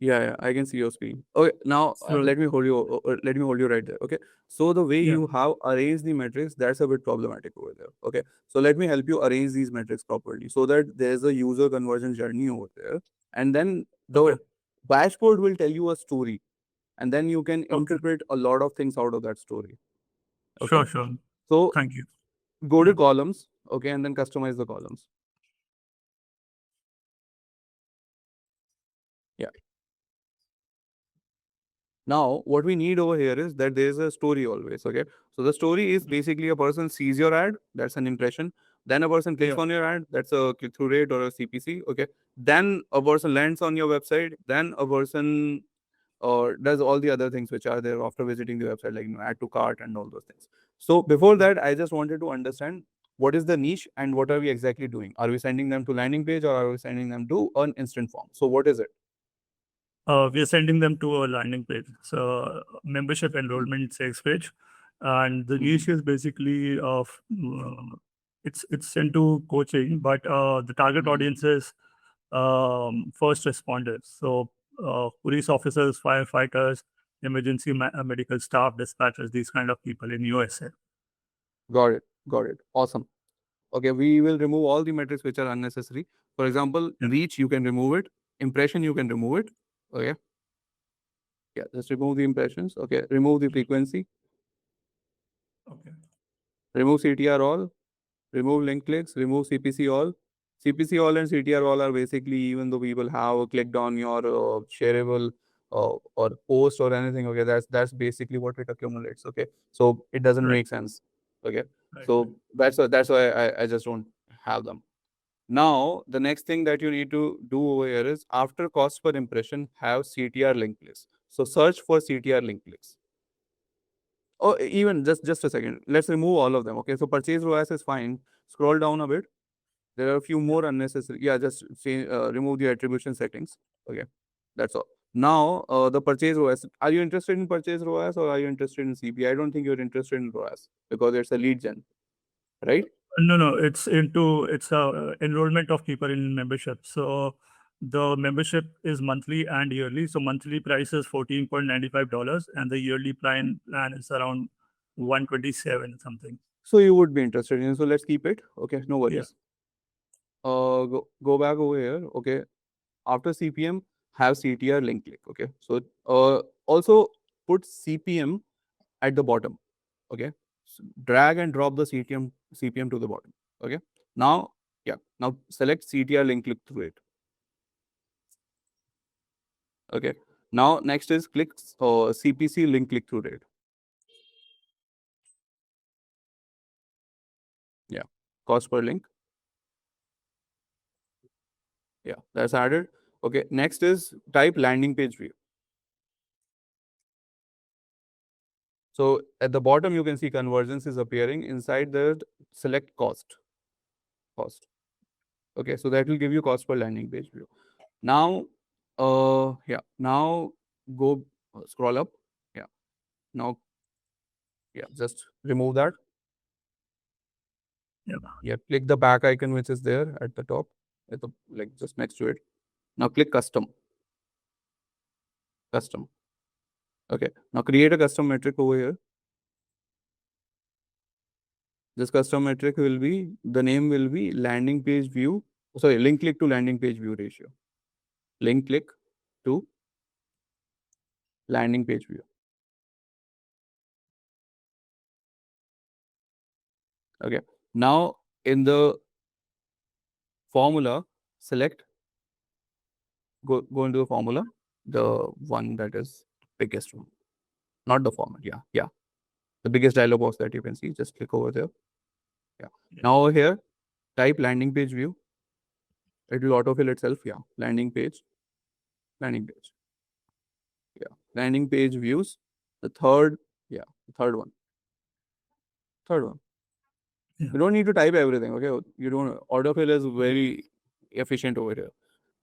Yeah, I can see your screen. Okay, now So let me hold you. Let me hold you right there. Okay, so the way yeah, you have arranged the metrics, that's a bit problematic over there. Okay, so let me help you arrange these metrics properly so that there's a user conversion journey over there, and then okay, the dashboard will tell you a story, and then you can okay, interpret a lot of things out of that story. Okay, sure, sure. so Thank you. go Yeah, to columns. Okay, and then customize the columns. Yeah. Now, what we need over here is that there's a story always. Okay. So the story is basically a person sees your ad, that's an impression. Then a person clicks yeah, on your ad, that's a click through rate or a CPC. Okay. Then a person lands on your website. Then a person does all the other things which are there after visiting the website, like add to cart and all those things. So before yeah. that, I just wanted to understand what is the niche and what are we exactly doing? Are we sending them to landing page or are we sending them to an instant form? So what is it? We are sending them to a landing page. So membership enrollment sales page, and the Mhm. niche is basically of it's into coaching, but the target Mhm. audience is first responders. So police officers, firefighters, emergency medical staff, dispatchers, these kind of people in USA. Got it. Got it. Awesome. Okay, we will remove all the metrics which are unnecessary. For example, Yeah. reach, you can remove it. Impression, you can remove it. Okay. Yeah, just remove the impressions. Okay. Remove the frequency. Okay. Remove CTR all. Remove link clicks. Remove CPC all. CPC all and CTR all are basically, even though people have clicked on your shareable or post or anything. Okay, that's basically what it accumulates. Okay, so it doesn't Right. make sense. Okay, Right. Right. so that's why I just don't have them. Now, the next thing that you need to do over here is after cost per impression, have CTR link clicks. So search for CTR link clicks. Oh, even just a second. Let's remove all of them. Okay, so purchase ROAS is fine. Scroll down a bit. There are a few more unnecessary. Yeah, just say, remove the attribution settings. Okay, that's all. Now, the purchase ROAS. Are you interested in purchase ROAS or are you interested in CP? I don't think you're interested in ROAS because it's a lead gen, right? No, no, it's enrollment of people in membership. So the membership is monthly and yearly. So monthly price is $14.95, and the yearly plan is around 127 something. So you would be interested in. So let's keep it. Okay, no Yeah. worries. Go back over here. Okay, after CPM, have CTR link click. Okay, so also put CPM at the bottom. Okay, so drag and drop the CPM to the bottom. Okay, now yeah, now select CTR link click through it. Okay, now next is click CPC link click through rate. Yeah, cost per link. Yeah, that's added. Okay, next is type landing page view. So at the bottom, you can see conversions is appearing inside the select cost. Okay, so that will give you cost per landing page view. Now, yeah, now go scroll up. Yeah, now, yeah, just remove that. Yeah. Yeah, click the back icon which is there at the top, at the like just next to it. Now click custom. Okay, now create a custom metric over here. This custom metric will be, the name will be landing page view, sorry, link click to landing page view ratio. Link click to landing page view. Okay. Now in the formula, select, go into the formula, the one that is biggest one, not the format. Yeah, yeah. The biggest dialog box that you can see, just click over there. Yeah. Yeah. Now over here, type landing page view. It will autofill itself. Yeah. Landing page, landing page. Yeah. Landing page views. The third, yeah, the third one. Third one. Yeah. You don't need to type everything. Okay. You don't, autofill is very efficient over here.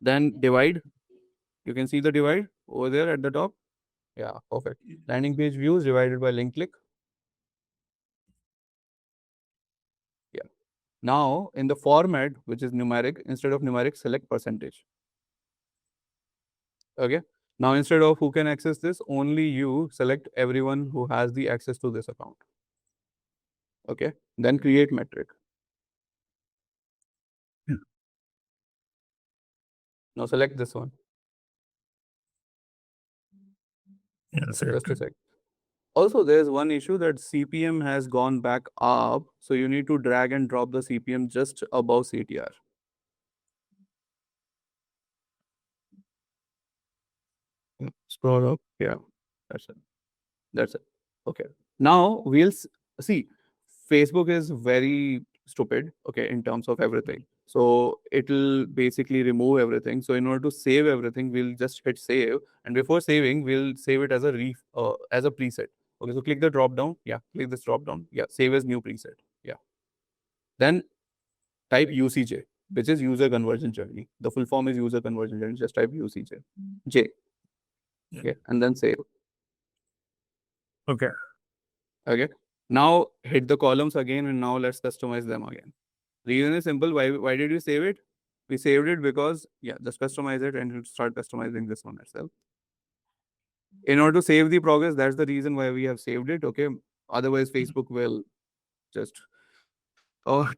Then divide. You can see the divide over there at the top. Yeah, perfect. Landing page views divided by link click. Yeah. Now in the format, which is numeric, instead of numeric, select percentage. Okay. Now, instead of who can access this, only you select everyone who has the access to this account. Okay. Then create metric. Yeah. Now select this one. Yeah, Just a selected. sec. Also, there's one issue that CPM has gone back up. So you need to drag and drop the CPM just above CTR. Scroll up. Yeah. That's it. That's it. Okay. Now we'll see. Facebook is very stupid, okay, in terms of everything. So it'll basically remove everything. So in order to save everything, we'll just hit save, and before saving, we'll save it as a as a preset. Okay, so click the drop down. Yeah, click this drop down. Yeah, save as new preset. Yeah. Then type UCJ, which is user conversion journey. The full form is user conversion journey. Just type UCJ. J. Yeah. Okay, and then save. Okay. Okay. Now hit the columns again, and now let's customize them again. Reason is simple. Why did we save it? We saved it because, yeah, just customize it and start customizing this one itself. In order to save the progress, that's the reason why we have saved it. Okay. Otherwise, Facebook will just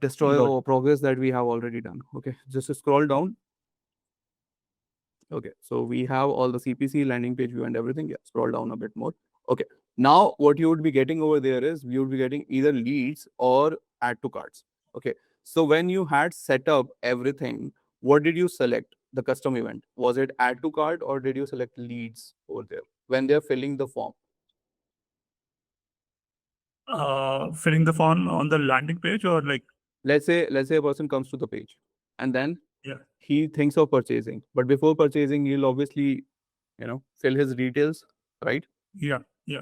destroy Got our progress that we have already done. Okay. Just scroll down. Okay. So we have all the CPC, landing page view, and everything. Yeah. Scroll down a bit more. Okay. Now, what you would be getting over there is you would be getting either leads or add to carts. Okay. So when you had set up everything, what did you select? The custom event. Was it add to cart or did you select leads over there when they're filling the form? Filling the form on the landing page, or like, Let's say a person comes to the page and then yeah, he thinks of purchasing, but before purchasing, he'll obviously, fill his details, right? yeah, yeah,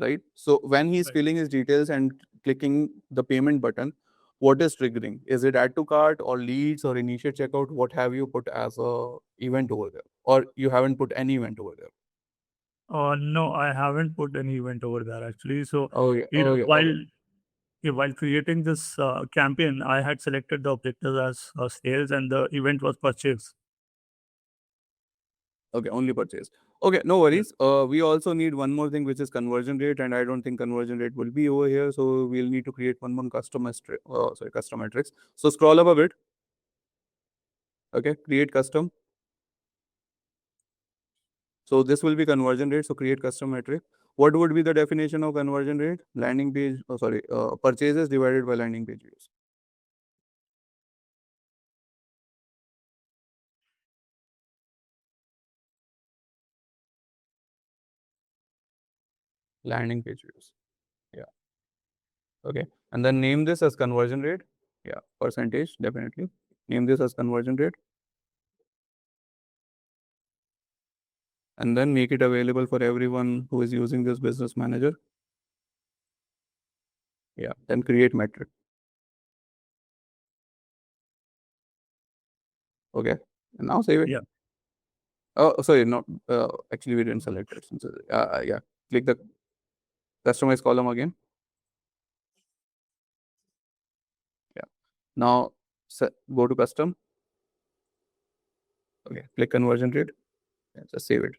Right? So when he's right. filling his details and clicking the payment button, what is triggering? Is it add to cart or leads or initiate checkout? What have you put as a event over there? Or you haven't put any event over there? No, I haven't put any event over there actually. So Oh yeah, it oh yeah, okay. while creating this campaign, I had selected the objectives as sales, and the event was purchase. Okay, only purchase. Okay, no Yeah, worries. We also need one more thing, which is conversion rate, and I don't think conversion rate will be over here. So we'll need to create one more custom metrics. So scroll up a bit. Okay, create custom. So this will be conversion rate. So create custom metric. What would be the definition of conversion rate? Landing page, purchases divided by landing page views. Landing page views. Yeah. Okay. And then name this as conversion rate. Yeah. Percentage, definitely. Name this as conversion rate. And then make it available for everyone who is using this business manager. Yeah. Then create metric. Okay. And now save it. yeah, Oh, sorry. Not actually we didn't select it. Yeah. Click the customize column again. Yeah. Now go to custom. Okay. Click conversion rate. Yeah, just save it.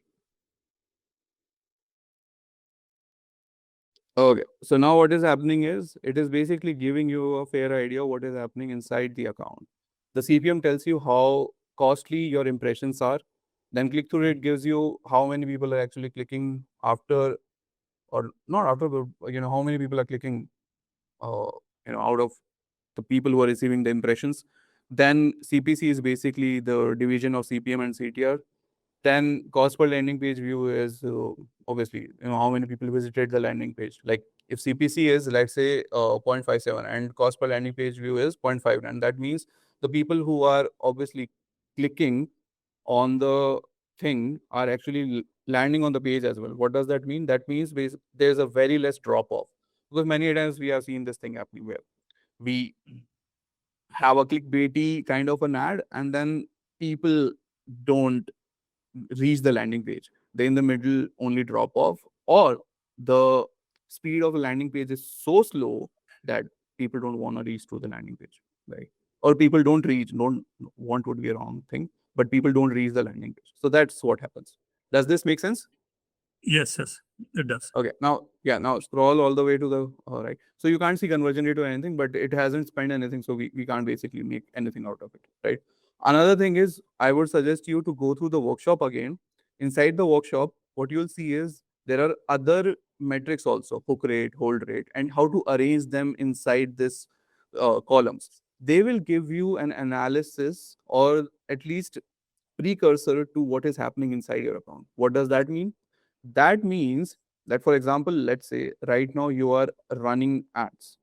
Okay. So now what is happening is it is basically giving you a fair idea what is happening inside the account. The CPM tells you how costly your impressions are. Then click through rate gives you how many people are actually clicking after, or not after, but how many people are clicking out of the people who are receiving the impressions. Then CPC is basically the division of CPM and CTR. Then cost per landing page view is obviously how many people visited the landing page. Like if CPC is, let's say, 0.57 and cost per landing page view is 0.5, and that means the people who are obviously clicking on the thing are actually landing on the page as well. What does that mean? That means there's a very less drop off, because many times we have seen this thing happening where we have a clickbaity kind of an ad and then people don't reach the landing page. They in the middle only drop off, or the speed of the landing page is so slow that people don't want to reach to the landing page, right? Or people don't want would be a wrong thing, but people don't reach the landing page. So that's what happens. Does this make sense? Yes, it does. Okay, now scroll all the way to the right. So you can't see conversion rate or anything, but it hasn't spent anything, so we can't basically make anything out of it, right? Another thing is, I would suggest you to go through the workshop again. Inside the workshop, what you'll see is there are other metrics also, hook rate, hold rate, and how to arrange them inside this columns. They will give you an analysis or at least precursor to what is happening inside your account. What does that mean? That means that, for example, let's say right now you are running ads.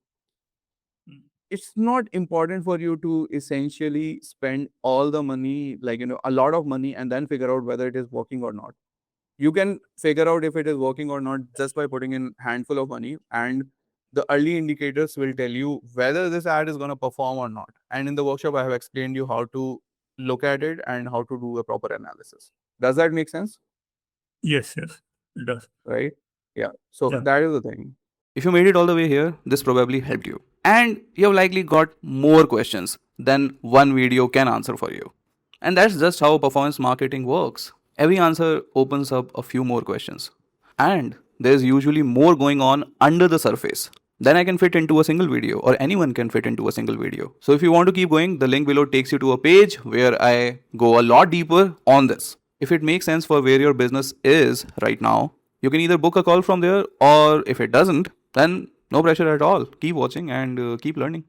Mm. It's not important for you to essentially spend all the money, like, a lot of money, and then figure out whether it is working or not. You can figure out if it is working or not just by putting in handful of money, and the early indicators will tell you whether this ad is going to perform or not. And in the workshop, I have explained you how to look at it and how to do a proper analysis. Does that make sense? Yes, it does. Right? Yeah. So Yeah. that is the thing. If you made it all the way here, this probably helped you. And you have likely got more questions than one video can answer for you. And that's just how performance marketing works. Every answer opens up a few more questions. And there's usually more going on under the surface than I can fit into a single video, or anyone can fit into a single video. So if you want to keep going, the link below takes you to a page where I go a lot deeper on this. If it makes sense for where your business is right now, you can either book a call from there, or if it doesn't, then no pressure at all. Keep watching and keep learning.